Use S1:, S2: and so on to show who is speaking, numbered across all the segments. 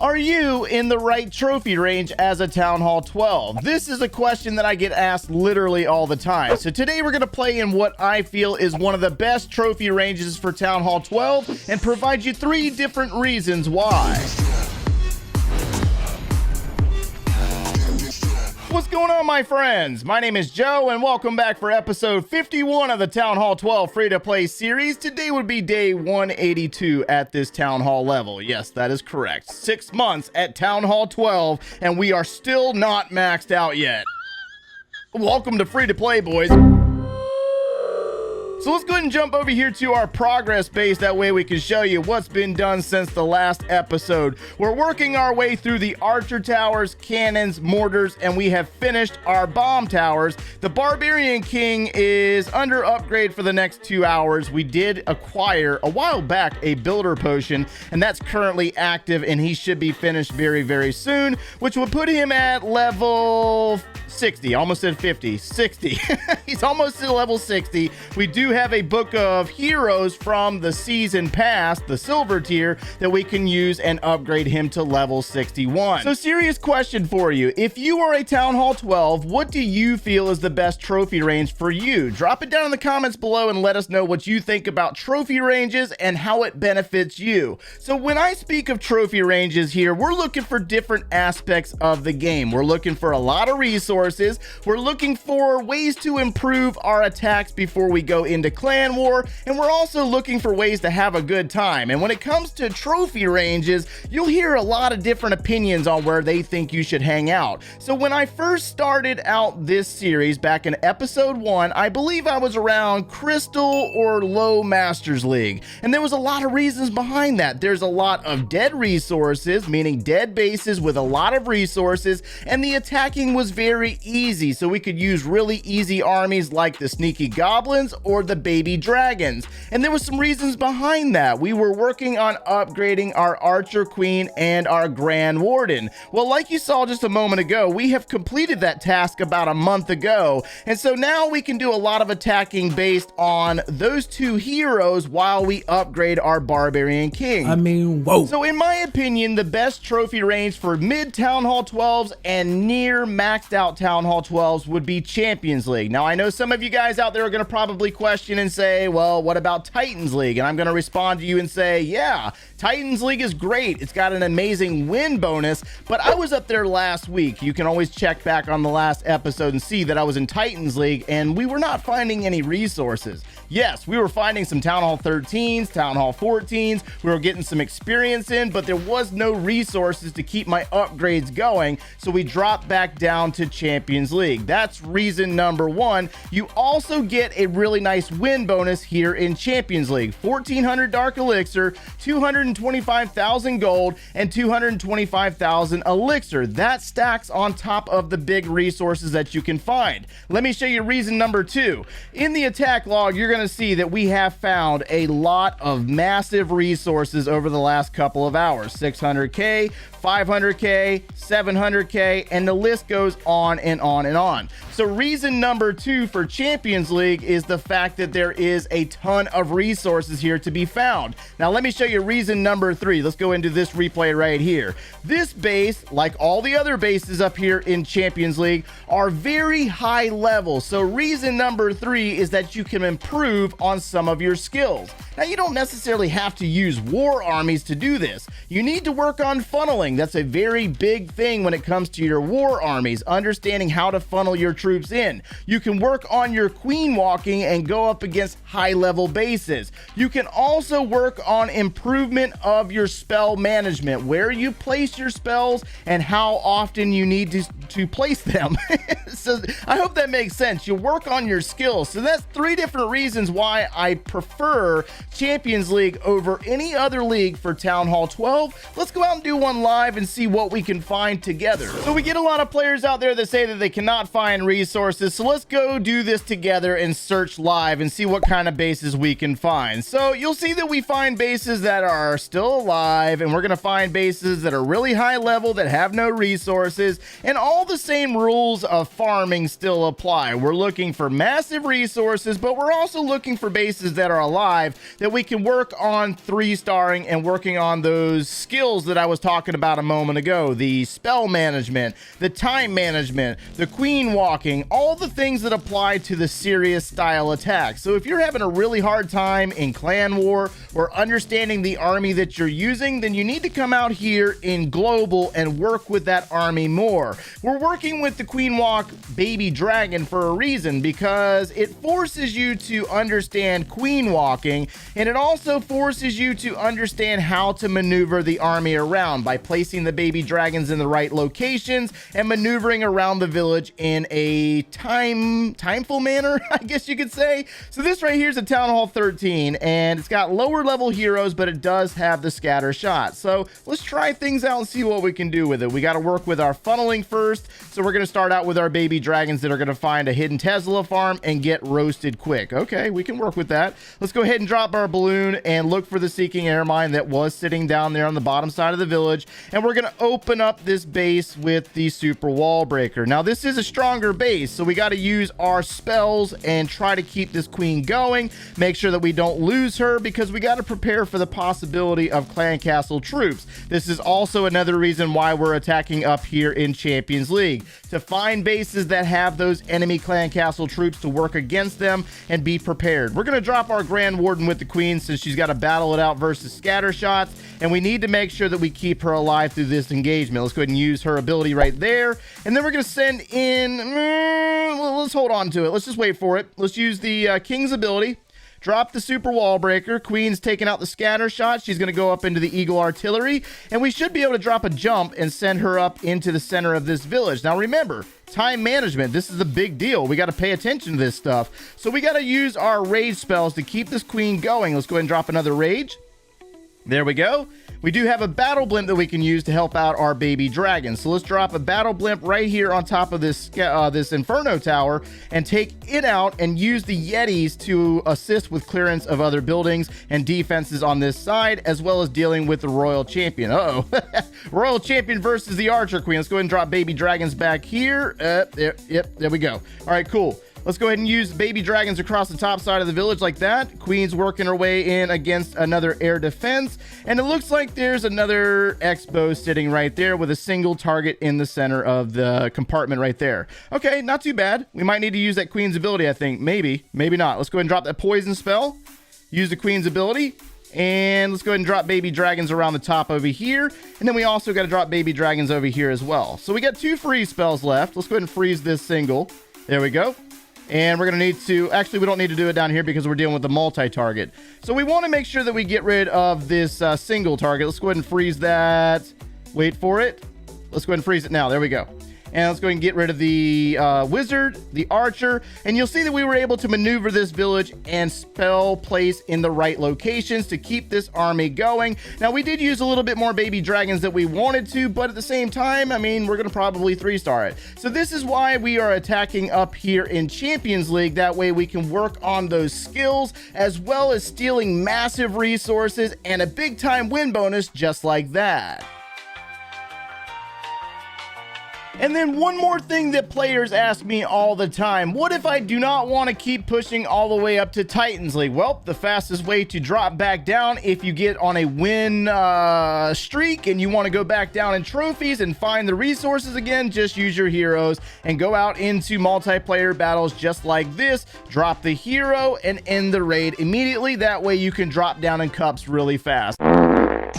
S1: Are you in the right trophy range as a Town Hall 12? This is a question that I get asked literally all the time. So today we're going to play in what I feel is one of the best trophy ranges for Town Hall 12 and provide you 3 different reasons why. What's going on, my friends? My name is Joe, and welcome back for episode 51 of the Town Hall 12 free-to-play series. Today would be day 182 at this Town Hall level. Yes, that is correct. 6 months at Town Hall 12, and we are still not maxed out yet. Welcome to free-to-play, boys. So let's go ahead and jump over here to our progress base. That way we can show you what's been done since the last episode. We're working our way through the archer towers, cannons, mortars, and we have finished our bomb towers. The Barbarian King is under upgrade for the next 2 hours. We did acquire a while back a builder potion, and that's currently active, and he should be finished very, very soon, which would put him at level 60. Almost said 50. 60. He's almost to level 60. We do have a book of heroes from the season pass, the silver tier, that we can use and upgrade him to level 61. So serious question for you. If you are a Town Hall 12, what do you feel is the best trophy range for you? Drop it down in the comments below and let us know what you think about trophy ranges and how it benefits you. So when I speak of trophy ranges here, we're looking for different aspects of the game. We're looking for a lot of resources. We're looking for ways to improve our attacks before we go into clan war, and we're also looking for ways to have a good time. And when it comes to trophy ranges, you'll hear a lot of different opinions on where they think you should hang out. So when I first started out this series back in episode 1, I believe I was around Crystal or Low Masters League, and there was a lot of reasons behind that. There's a lot of dead resources, meaning dead bases with a lot of resources, and the attacking was very easy, so we could use really easy armies like the sneaky goblins or the baby dragons. And there was some reasons behind that. We were working on upgrading our archer queen and our grand warden. Well, like you saw just a moment ago, we have completed that task about a month ago, and so now we can do a lot of attacking based on those 2 heroes while we upgrade our Barbarian King.
S2: I mean, whoa.
S1: So in my opinion, the best trophy range for mid Town Hall 12s and near maxed out Town Hall 12s would be Champions League. Now, I know some of you guys out there are going to probably question and say, well, what about Titans League? And I'm going to respond to you and say, yeah, Titans League is great. It's got an amazing win bonus, but I was up there last week. You can always check back on the last episode and see that I was in Titans League, and we were not finding any resources. Yes, we were finding some Town Hall 13s, Town Hall 14s. We were getting some experience in, but there was no resources to keep my upgrades going, so we dropped back down to Champions League. That's reason number 1. You also get a really nice win bonus here in Champions League. 1,400 Dark Elixir, 225,000 gold, and 225,000 Elixir. That stacks on top of the big resources that you can find. Let me show you reason number 2. In the attack log, you're going to see that we have found a lot of massive resources over the last couple of hours. 600k, 500k, 700k, and the list goes on and on and on. So reason number 2 for Champions League is the fact that there is a ton of resources here to be found. Now let me show you reason number 3. Let's go into this replay right here. This base, like all the other bases up here in Champions League, are very high level. So reason number 3 is that you can improve on some of your skills. Now you don't necessarily have to use war armies to do this. You need to work on funneling. That's a very big thing when it comes to your war armies, understanding how to funnel your troops in. You can work on your queen walking and go up against high level bases. You can also work on improvement of your spell management, where you place your spells and how often you need to place them. So I hope that makes sense. You work on your skills. So that's 3 different reasons why I prefer Champions League over any other league for Town Hall 12. Let's go out and do one live and see what we can find together. So we get a lot of players out there that say that they cannot find resources. So let's go do this together and search live and see what kind of bases we can find. So you'll see that we find bases that are still alive, and we're going to find bases that are really high level that have no resources, and all the same rules of farming still apply. We're looking for massive resources, but we're also looking for bases that are alive that we can work on 3-starring and working on those skills that I was talking about a moment ago. The spell management, the time management, the queen walking, all the things that apply to the serious style attack. So if you're having a really hard time in clan war or understanding the army that you're using, then you need to come out here in global and work with that army more. We're working with the queen walk baby dragon for a reason, because it forces you to understand queen walking, and it also forces you to understand how to maneuver the army around by placing the baby dragons in the right locations and maneuvering around the village in a timeful manner, I guess you could say. So this right here is a Town Hall 13, and it's got lower level heroes, but it does have the scatter shot. So let's try things out and see what we can do with it. We got to work with our funneling first. So we're going to start out with our baby dragons that are going to find a hidden Tesla farm and get roasted quick. Okay, we can work with that. Let's go ahead and drop our balloon and look for the seeking air mine that was sitting down there on the bottom side of the village. And we're going to open up this base with the super wall breaker. Now this is a stronger base, so we got to use our spells and try to keep this queen going. Make sure that we don't lose her, because we got to prepare for the possibility of clan castle troops. This is also another reason why we're attacking up here in Champions League, to find bases that have those enemy clan castle troops to work against them and be prepared. We're going to drop our Grand Warden with the queen since she's got to battle it out versus scatter shots, and we need to make sure that we keep her alive through this engagement. Let's go ahead and use her ability right there, and then we're going to send in, let's hold on to it. Let's just wait for it. Let's use the king's ability. Drop the super wall breaker. Queen's taking out the scatter shot. She's going to go up into the eagle artillery, and we should be able to drop a jump and send her up into the center of this village. Now remember, time management, this is a big deal. We got to pay attention to this stuff. So we got to use our rage spells to keep this queen going. Let's go ahead and drop another rage. There we go. We do have a battle blimp that we can use to help out our baby dragon. So let's drop a battle blimp right here on top of this Inferno tower and take it out and use the Yetis to assist with clearance of other buildings and defenses on this side, as well as dealing with the Royal Champion. Uh-oh. Royal Champion versus the Archer Queen. Let's go ahead and drop baby dragons back here. There we go. All right, cool. Let's go ahead and use baby dragons across the top side of the village like that. Queen's working her way in against another air defense. And it looks like there's another X-bow sitting right there with a single target in the center of the compartment right there. Okay, not too bad. We might need to use that Queen's ability, I think. Maybe, maybe not. Let's go ahead and drop that poison spell. Use the Queen's ability. And let's go ahead and drop baby dragons around the top over here. And then we also got to drop baby dragons over here as well. So we got 2 freeze spells left. Let's go ahead and freeze this single. There we go. And we're going to need to, actually, we don't need to do it down here because we're dealing with the multi-target. So we want to make sure that we get rid of this single target. Let's go ahead and freeze that. Wait for it. Let's go ahead and freeze it now. There we go. And let's go ahead and get rid of the wizard, the archer, and you'll see that we were able to maneuver this village and spell place in the right locations to keep this army going. Now, we did use a little bit more baby dragons that we wanted to, but at the same time, I mean, we're going to probably 3-star it. So this is why we are attacking up here in Champions League. That way we can work on those skills, as well as stealing massive resources and a big-time win bonus just like that. And then one more thing that players ask me all the time: what if I do not want to keep pushing all the way up to Titans League? Well, the fastest way to drop back down if you get on a win streak and you want to go back down in trophies and find the resources again, just use your heroes and go out into multiplayer battles just like this. Drop the hero and end the raid immediately. That way you can drop down in cups really fast.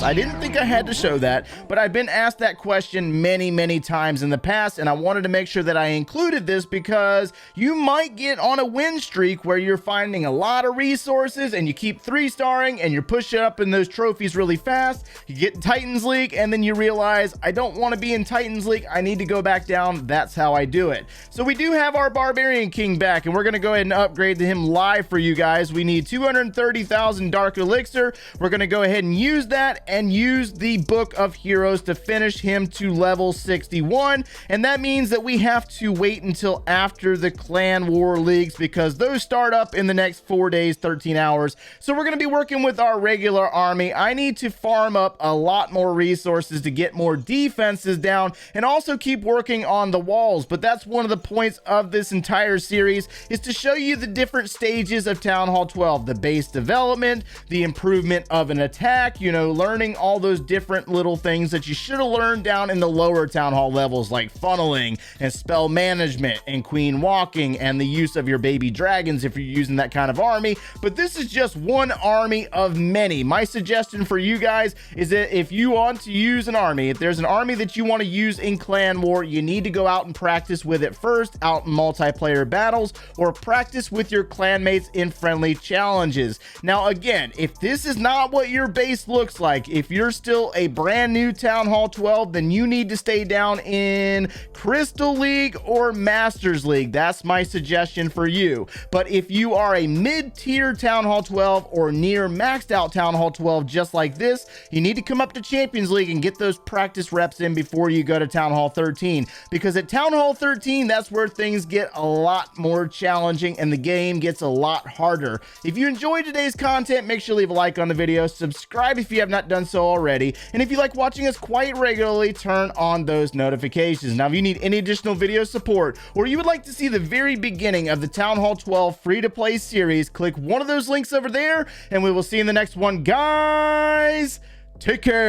S1: I didn't think I had to show that, but I've been asked that question many times in the past, and I wanted to make sure that I included this because you might get on a win streak where you're finding a lot of resources and you keep 3-starring and you're pushing up in those trophies really fast. You get in Titans League and then you realize, I don't want to be in Titans League. I need to go back down. That's how I do it. So we do have our Barbarian King back, and we're going to go ahead and upgrade to him live for you guys. We need 230,000 Dark Elixir. We're going to go ahead and use that. that and use the Book of Heroes to finish him to level 61. And that means that we have to wait until after the Clan War Leagues, because those start up in the next 4 days, 13 hours. So we're going to be working with our regular army. I need to farm up a lot more resources to get more defenses down and also keep working on the walls. But that's one of the points of this entire series, is to show you the different stages of Town Hall 12, the base development, the improvement of an attack, you know, learning all those different little things that you should have learned down in the lower Town Hall levels, like funneling and spell management and queen walking and the use of your baby dragons if you're using that kind of army. But this is just one army of many. My suggestion for you guys is that if you want to use an army, if there's an army that you want to use in Clan War, you need to go out and practice with it first out in multiplayer battles, or practice with your clanmates in friendly challenges. Now again, if this is not what your base looks like, if you're still a brand new Town Hall 12, then you need to stay down in Crystal League or Masters League. That's my suggestion for you. But if you are a mid-tier Town Hall 12 or near maxed out Town Hall 12 just like this, you need to come up to Champions League and get those practice reps in before you go to Town Hall 13, because at Town Hall 13, that's where things get a lot more challenging and the game gets a lot harder. If you enjoyed today's content, make sure to leave a like on the video, subscribe if you have not done so already, and if you like watching us quite regularly, turn on those notifications. Now, if you need any additional video support, or you would like to see the very beginning of the Town Hall 12 free-to-play series, click one of those links over there, and we will see you in the next one. Guys, take care.